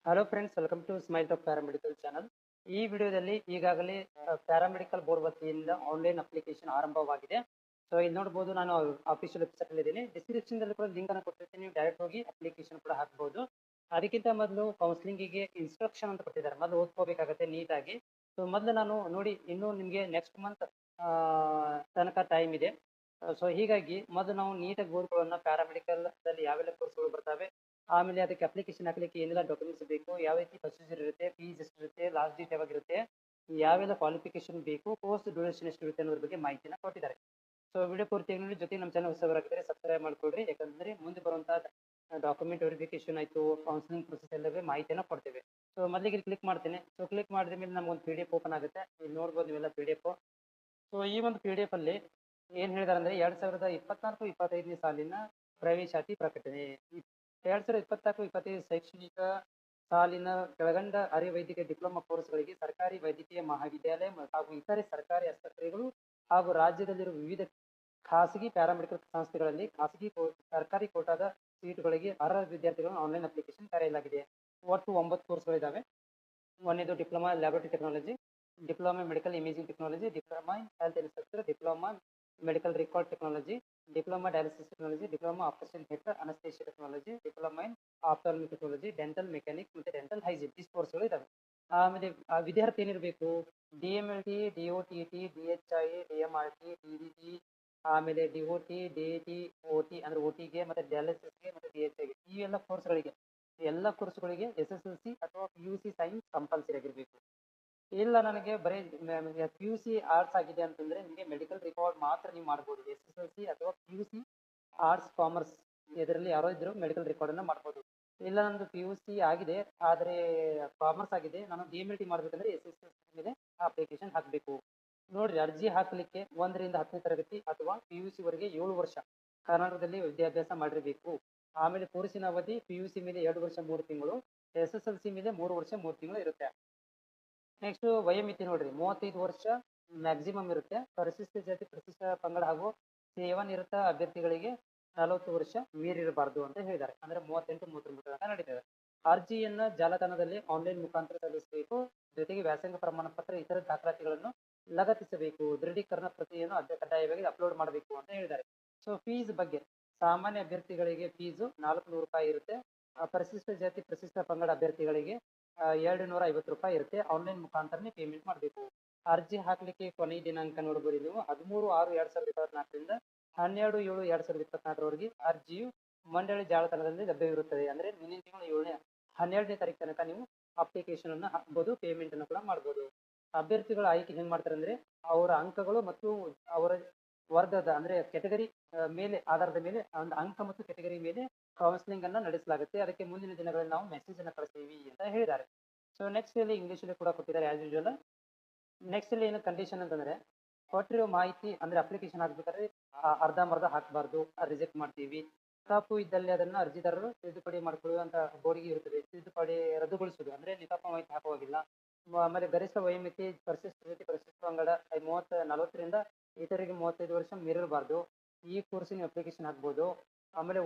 Hello friends, welcome to smile top paramedical channel. ಈ ವಿಡಿಯೋದಲ್ಲಿ ಈಗಾಗಲೇ ಪ್ಯಾರಾಮೆಡಿಕಲ್ ಬೋರ್ಡ್ ವತಿಯಿಂದ ಆನ್ಲೈನ್ ಅಪ್ಲಿಕೇಶನ್ ಆರಂಭವಾಗಿದೆ. ಸೊ ಇಲ್ಲಿ ನೋಡಬಹುದು, ನಾನು ಅಫಿಷಿಯಲ್ ವೆಬ್ಸೈಟ್ ಅಲ್ಲಿ ಇದ್ದೀನಿ. ಡಿಸ್ಕ್ರಿಪ್ಷನ್ ದಲ್ಲಿ ಕೂಡ ಲಿಂಕ್ ಅನ್ನು ಕೊಟ್ಟಿರ್ತೀನಿ, ನೀವು ಡೈರೆಕ್ಟ್ ಹೋಗಿ ಅಪ್ಲಿಕೇಶನ್ ಕೂಡ ಹಾಕಬಹುದು. ಅದಕ್ಕಿಂತ ಮೊದಲು ಕೌನ್ಸಿಲಿಂಗಿಗೆ ಇನ್ಸ್ಟ್ರಕ್ಷನ್ ಅಂತ ಕೊಟ್ಟಿದ್ದಾರೆ, ಮೊದಲು ಓದ್ಕೋಬೇಕಾಗುತ್ತೆ ನೀಟಾಗಿ. ಸೊ ಮೊದಲು ನಾನು ನೋಡಿ, ಇನ್ನು ನಿಮಗೆ ನೆಕ್ಸ್ಟ್ ಮಂತ್ ತನಕ ಟೈಮ್ ಇದೆ. ಸೊ ಹೀಗಾಗಿ ಮೊದಲು ನಾವು ನೀಟಾಗಿ ಓದ್ಕೊಳ್ಳೋಣ. ಪ್ಯಾರಾಮೆಡಿಕಲ್ ದಲ್ಲಿ ಯಾವೆಲ್ಲ ಕೋರ್ಸ್ಗಳು ಬರ್ತವೆ, ಆಮೇಲೆ ಅದಕ್ಕೆ ಅಪ್ಲಿಕೇಶನ್ ಹಾಕ್ಲಿಕ್ಕೆ ಏನೆಲ್ಲ ಡಾಕ್ಯುಮೆಂಟ್ಸ್ ಬೇಕು, ಯಾವ ರೀತಿ ಪ್ರೊಸೀಜರ್ ಇರುತ್ತೆ, ಫೀಸ್ ಎಷ್ಟಿರುತ್ತೆ, ಲಾಸ್ಟ್ ಡೇಟ್ ಯಾವಾಗಿರುತ್ತೆ, ಯಾವೆಲ್ಲ ಕ್ವಾಲಿಫಿಕೇಶನ್ ಬೇಕು, ಕೋರ್ಸ್ ಡ್ಯೂರೇಷನ್ ಎಷ್ಟಿರುತ್ತೆ ಅನ್ನೋದ್ರ ಬಗ್ಗೆ ಮಾಹಿತಿನ ಕೊಟ್ಟಿದ್ದಾರೆ. ಸೊ ವಿಡಿಯೋ ಪೂರ್ತಿಯಾಗಿ ನೋಡಿ, ಜೊತೆ ನಮ್ಮ ಚಾನಲ್ ಹೊಸಬರಾಗಿದ್ದರೆ ಸಬ್ಸ್ಕ್ರೈಬ್ ಮಾಡ್ಕೊಳ್ರಿ. ಯಾಕಂದ್ರೆ ಮುಂದೆ ಬರುವಂತಹ ಡಾಕ್ಯುಮೆಂಟ್ ವೆರಿಫಿಕೇಶನ್ ಆಯಿತು, ಕೌನ್ಸಿಲಿಂಗ್ ಪ್ರೊಸೆಸ್ ಎಲ್ಲವೇ ಮಾಹಿತಿಯನ್ನು ಕೊಡ್ತೇವೆ. ಸೊ ಮೊದಲಿಗೆ ಕ್ಲಿಕ್ ಮಾಡ್ತೇನೆ. ಸೊ ಕ್ಲಿಕ್ ಮಾಡಿದ ಮೇಲೆ ನಮಗೊಂದು PDF ಓಪನ್ ಆಗುತ್ತೆ. ಇಲ್ಲಿ ನೋಡ್ಬೋದು ನೀವೆಲ್ಲ PDF. ಸೊ ಈ ಒಂದು PDF ಅಲ್ಲಿ ಏನ್ ಹೇಳಿದಾರೆ ಅಂದ್ರೆ 2024-25ನೇ ಸಾಲಿನ ಪ್ರವೇಶಾತಿ ಪ್ರಕಟಣೆ. 2024-25 ಶೈಕ್ಷಣಿಕ ಸಾಲಿನ ಕೆಳಗಂಡ ಅರೆವೈದ್ಯಕೀಯ ಡಿಪ್ಲೊಮಾ ಕೋರ್ಸ್ಗಳಿಗೆ ಸರ್ಕಾರಿ ವೈದ್ಯಕೀಯ ಮಹಾವಿದ್ಯಾಲಯ ಹಾಗೂ ಇತರೆ ಸರ್ಕಾರಿ ಆಸ್ಪತ್ರೆಗಳು ಹಾಗೂ ರಾಜ್ಯದಲ್ಲಿರುವ ವಿವಿಧ ಖಾಸಗಿ ಪ್ಯಾರಾಮೆಡಿಕಲ್ ಸಂಸ್ಥೆಗಳಲ್ಲಿ ಸರ್ಕಾರಿ ಕೋಟಾದ ಸೀಟುಗಳಿಗೆ ಅರ್ಹ ವಿದ್ಯಾರ್ಥಿಗಳನ್ನು ಆನ್ಲೈನ್ ಅಪ್ಲಿಕೇಶನ್ ಕರೆಯಲಾಗಿದೆ. ಒಟ್ಟು 9 ಕೋರ್ಸ್ಗಳಿದ್ದಾವೆ. ಒಂದನೇದು diploma laboratory technology, diploma medical imaging technology, diploma health inspector, diploma medical record technology, diploma dialysis technology, diploma operation theatre anaesthesia technology, diploma in ophthalmic technology, dental mechanic ಮತ್ತು dental hygiene. ಇಷ್ಟು ಕೋರ್ಸ್ಗಳು ಇದಾವೆ. ಆಮೇಲೆ ವಿದ್ಯಾರ್ಥಿ ಏನಿರಬೇಕು, DMLT, DOTT, DHI, DMRT, DDT, ಆಮೇಲೆ DOT, DAT, OT ಅಂದ್ರೆ OTಗೆ ಮತ್ತೆ ಡಯಾಲಿಸಿಸ್ಗೆ ಮತ್ತೆ DHIಗೆ, ಈ ಎಲ್ಲ ಕೋರ್ಸ್ಗಳಿಗೆ SSLC ಅಥವಾ PUC ಸೈನ್ಸ್ ಕಂಪಲ್ಸರಿ ಆಗಿರ್ಬೇಕು. ಇಲ್ಲ ನನಗೆ ಬರೀ PUC ಆರ್ಟ್ಸ್ ಆಗಿದೆ ಅಂತಂದ್ರೆ ನಿಮಗೆ ಮೆಡಿಕಲ್ ರೆಕಾರ್ಡ್ ಮಾತ್ರ ನೀವು ಮಾಡ್ಬೋದು. SSLC ಅಥವಾ PUC ಆರ್ಟ್ಸ್ ಕಾಮರ್ಸ್ ಇದರಲ್ಲಿ ಯಾರೋ ಇದ್ರು ಮೆಡಿಕಲ್ ರೆಕಾರ್ಡ್ ಅನ್ನ ಮಾಡ್ಬೋದು. ಇಲ್ಲ ನಂದು PUC ಆಗಿದೆ ಆದ್ರೆ ಕಾಮರ್ಸ್ ಆಗಿದೆ, ನಾನು DMLT ಮಾಡ್ಬೇಕಂದ್ರೆ SSLC ಮೇಲೆ ಅಪ್ಲಿಕೇಶನ್ ಹಾಕಬೇಕು. ನೋಡ್ರಿ, ಅರ್ಜಿ ಹಾಕಲಿಕ್ಕೆ 1ರಿಂದ 10ನೇ ತರಗತಿ ಅಥವಾ PUC ವರೆಗೆ 7 ವರ್ಷ ಕರ್ನಾಟಕದಲ್ಲಿ ವಿದ್ಯಾಭ್ಯಾಸ ಮಾಡಿರಬೇಕು. ಆಮೇಲೆ ಕೋರ್ಸಿನ ಅವಧಿ PUC ಮೇಲೆ 2 ವರ್ಷ 3 ತಿಂಗಳು, SSLC ಮೇಲೆ 3 ವರ್ಷ 3 ತಿಂಗಳು ಇರುತ್ತೆ. ನೆಕ್ಸ್ಟ್ ವಯೋಮಿತಿ ನೋಡ್ರಿ, 35 ವರ್ಷ ಮ್ಯಾಕ್ಸಿಮಮ್ ಇರುತ್ತೆ. ಪರಿಶಿಷ್ಟ ಜಾತಿ, ಪರಿಶಿಷ್ಟ ಪಂಗಡ ಹಾಗೂ ಸೇವಾನಿರತ ಅಭ್ಯರ್ಥಿಗಳಿಗೆ 40 ವರ್ಷ ಮೀರಿರಬಾರ್ದು ಅಂತ ಹೇಳಿದ್ದಾರೆ. ಅಂದ್ರೆ 38-39 ತನಕ ನಡೀತದೆ. ಅರ್ಜಿಯನ್ನ ಜಾಲತಾಣದಲ್ಲಿ ಆನ್ಲೈನ್ ಮುಖಾಂತರ ಸಲ್ಲಿಸಬೇಕು. ಜೊತೆಗೆ ವ್ಯಾಸಂಗ ಪ್ರಮಾಣ ಪತ್ರ, ಇತರ ದಾಖಲಾತಿಗಳನ್ನು ಲಗತ್ತಿಸಬೇಕು. ದೃಢೀಕರಣ ಪ್ರತಿಯನ್ನು ಕಡ್ಡಾಯವಾಗಿ ಅಪ್ಲೋಡ್ ಮಾಡಬೇಕು ಅಂತ ಹೇಳಿದ್ದಾರೆ. ಸೊ ಫೀಸ್ ಬಗ್ಗೆ, ಸಾಮಾನ್ಯ ಅಭ್ಯರ್ಥಿಗಳಿಗೆ ಫೀಸು 400 ರೂಪಾಯಿ ಇರುತ್ತೆ. ಪರಿಶಿಷ್ಟ ಜಾತಿ, ಪರಿಶಿಷ್ಟ ಪಂಗಡ ಅಭ್ಯರ್ಥಿಗಳಿಗೆ 250 ರೂಪಾಯಿ ಇರುತ್ತೆ. ಆನ್ಲೈನ್ ಮುಖಾಂತರನೇ ಪೇಮೆಂಟ್ ಮಾಡಬೇಕು. ಅರ್ಜಿ ಹಾಕ್ಲಿಕ್ಕೆ ಕೊನೆಯ ದಿನಾಂಕ ನೋಡಬಹುದು ನೀವು, 13/6/2024ರಿಂದ 12/7/2024ರವರೆಗೆ ಅರ್ಜಿಯು ಮಂಡಳಿ ಜಾಲತಾಣದಲ್ಲಿ ಲಭ್ಯವಿರುತ್ತದೆ. ಅಂದ್ರೆ ಮುಂದಿನ ತಿಂಗಳು 12ನೇ ತಾರೀಕು ತನಕ ನೀವು ಅಪ್ಲಿಕೇಶನ್ ಅನ್ನ ಹಾಕ್ಬೋದು, ಪೇಮೆಂಟ್ ಅನ್ನು ಕೂಡ ಮಾಡ್ಬೋದು. ಅಭ್ಯರ್ಥಿಗಳ ಆಯ್ಕೆ ಹೆಂಗ್ ಮಾಡ್ತಾರೆ ಅಂದ್ರೆ, ಅವರ ಅಂಕಗಳು ಮತ್ತು ಅವರ ವರ್ಗದ ಅಂದ್ರೆ ಕೆಟಗರಿ ಮೇಲೆ ಆಧಾರದ ಮೇಲೆ ಒಂದು ಅಂಕ ಮತ್ತು ಕೆಟಗರಿ ಮೇಲೆ ಕೌನ್ಸಿಲಿಂಗ್ ಅನ್ನ ನಡೆಸಲಾಗುತ್ತೆ. ಅದಕ್ಕೆ ಮುಂದಿನ ದಿನಗಳಲ್ಲಿ ನಾವು ಮೆಸೇಜ್ ಅನ್ನ ಕಳಿಸ್ತೀವಿ ಅಂತ ಹೇಳಿದ್ದಾರೆ. ಸೊ ನೆಕ್ಸ್ಟ್ ಇಲ್ಲಿ ಇಂಗ್ಲಿಷ್ ಅಲ್ಲಿ ಕೂಡ ಕೊಟ್ಟಿದ್ದಾರೆ ಆಸ್ ಯೂಶುವಲ್. ನೆಕ್ಸ್ಟ್ ಇಲ್ಲಿ ಏನು ಕಂಡೀಷನ್ ಅಂತಂದ್ರೆ, ಕೊಟ್ಟಿರೋ ಮಾಹಿತಿ ಅಂದ್ರೆ ಅಪ್ಲಿಕೇಶನ್ ಹಾಕ್ಬೇಕಾದ್ರೆ ಅರ್ಧಂಬರ್ಧ ಹಾಕಬಾರ್ದು, ರಿಜೆಕ್ಟ್ ಮಾಡ್ತೀವಿ. ತಪ್ಪು ಇದ್ದಲ್ಲಿ ಅದನ್ನ ಅರ್ಜಿದಾರರು ತಿದ್ದುಪಡಿ ಮಾಡ್ಕೊಳ್ಳುವಂತ ಬೋರ್ಡಿಗೆ ಇರುತ್ತದೆ. ತಿದ್ದುಪಡಿ ರದ್ದುಗೊಳಿಸುವುದು ಅಂದ್ರೆ ನಿತಪ್ಪ ಮಾಹಿತಿ ಹಾಕುವಾಗಿಲ್ಲ. ಆಮೇಲೆ ಗರಿಷ್ಠ ವಯೋಮಿತಿ ಪರಿಶಿಷ್ಟ ಜಾತಿ, ಪರಿಶಿಷ್ಟ ಪಂಗಡ 40ರಿಂದ ಇತರಿಗೆ 35 ವರ್ಷ ಮೀರಿರಬಾರ್ದು. ಈ ಕೋರ್ಸಿನ ಅಪ್ಲಿಕೇಶನ್ ಹಾಕ್ಬೋದು. ಆಮೇಲೆ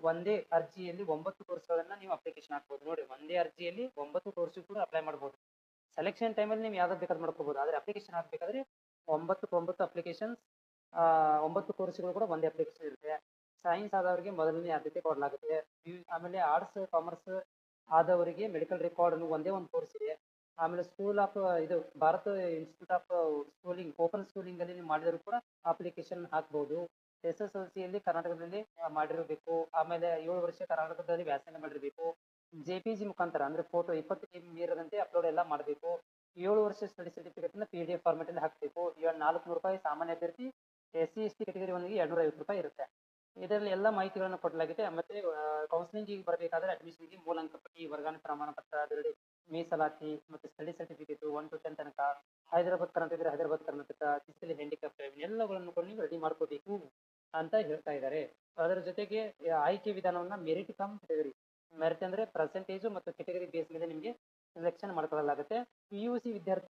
ಒಂದೇ ಅರ್ಜಿಯಲ್ಲಿ 9 ಕೋರ್ಸ್ಗಳನ್ನ ನೀವು ಅಪ್ಲಿಕೇಶನ್ ಹಾಕ್ಬೋದು. ನೋಡಿ, ಒಂದೇ ಅರ್ಜಿಯಲ್ಲಿ 9 ಕೋರ್ಸ್ ಕೂಡ ಅಪ್ಲೈ ಮಾಡ್ಬೋದು. ಸೆಲೆಕ್ಷನ್ ಟೈಮಲ್ಲಿ ನೀವು ಯಾವ್ದು ಬೇಕಾದ್ರೂ ಮಾಡ್ಕೋಬಹುದು. ಆದ್ರೆ ಅಪ್ಲಿಕೇಶನ್ ಹಾಕ್ಬೇಕಾದ್ರೆ 9 ಅಪ್ಲಿಕೇಶನ್, 9 ಕೋರ್ಸ್ಗಳು ಕೂಡ ಒಂದೇ ಅಪ್ಲಿಕೇಶನ್ ಇರುತ್ತೆ. ಸೈನ್ಸ್ ಆದವರಿಗೆ ಮೊದಲನೇ ಆದ್ಯತೆ ಕೊಡಲಾಗುತ್ತೆ. ಆಮೇಲೆ ಆರ್ಟ್ಸ್ ಕಾಮರ್ಸ್ ಆದವರಿಗೆ ಮೆಡಿಕಲ್ ರೆಕಾರ್ಡ್ ಒಂದೇ ಒಂದು ಕೋರ್ಸ್ ಇದೆ. ಆಮೇಲೆ ಸ್ಕೂಲ್ ಆಫ್ ಇದು Bharat institute of schooling, open schooling ಅಲ್ಲಿ ನೀವು ಮಾಡಿದ್ರು ಕೂಡ ಅಪ್ಲಿಕೇಶನ್ ಹಾಕ್ಬಹುದು. SSLC ಯಲ್ಲಿ ಕರ್ನಾಟಕದಲ್ಲಿ ಮಾಡಿರಬೇಕು. ಆಮೇಲೆ 7 ವರ್ಷ ಕರ್ನಾಟಕದಲ್ಲಿ ವ್ಯಾಸಂಗ ಮಾಡಿರಬೇಕು. JPG ಮುಖಾಂತರ ಅಂದ್ರೆ ಫೋಟೋ 20 KB ಮೀರದಂತೆ ಅಪ್ಲೋಡ್ ಎಲ್ಲ ಮಾಡಬೇಕು. 7 ವರ್ಷ ಸ್ಟಡಿ ಸರ್ಟಿಫಿಕೇಟ್ ನ PDF ಫಾರ್ಮೆಟ್ ಅಲ್ಲಿ ಹಾಕಬೇಕು. 400 ರೂಪಾಯಿ ಸಾಮಾನ್ಯ ಅಭ್ಯರ್ಥಿ, SC/ST ಕೆಟಗರಿ ಒಂದಿಗೆ 250 ರೂಪಾಯಿ ಇರುತ್ತೆ. ಇದರಲ್ಲಿ ಎಲ್ಲ ಮಾಹಿತಿಗಳನ್ನು ಕೊಡಲಾಗಿದೆ. ಮತ್ತೆ ಕೌನ್ಸಿಲಿಂಗ್ ಬರಬೇಕಾದ್ರೆ ಅಡ್ಮಿಷನ್ಗೆ ಮೂಲಂಕ ಪಟ್ಟಿ, ವರ್ಗಾವಣೆ ಪ್ರಮಾಣ ಪತ್ರ, ಅದರಲ್ಲಿ ಮೀಸಲಾತಿ ಮತ್ತು ಸ್ಟಡಿ ಸರ್ಟಿಫಿಕೇಟ್ 1 to 10 ತನಕ, ಹೈದರಾಬಾದ್ ಕರ್ನಾಟಕ ಇದ್ರೆ ಹೈದರಾಬಾದ್ ಕರ್ನಾಟಕ, ಫಿಸಿಕಲಿ ಹ್ಯಾಂಡಿಕ್ಯಾಪ್ ಎಲ್ಲಗಳನ್ನು ಕೂಡ ನೀವು ರೆಡಿ ಮಾಡ್ಕೋಬೇಕು ಅಂತ ಹೇಳ್ತಾ ಇದ್ದಾರೆ. ಅದರ ಜೊತೆಗೆ ಆಯ್ಕೆ ವಿಧಾನವನ್ನ ಮೆರಿಟ್ ಕಮ್ ಕೆಟಗರಿ, ಮೆರಿಟ್ ಅಂದ್ರೆ ಪರ್ಸೆಂಟೇಜ್ ಮತ್ತು ಕೆಟಗರಿ ಬೇಸ್ ಮೇಲೆ ನಿಮಗೆ ಸೆಲೆಕ್ಷನ್ ಮಾಡ್ಕೊಳ್ಳಲಾಗುತ್ತೆ. PUC ವಿದ್ಯಾರ್ಥಿ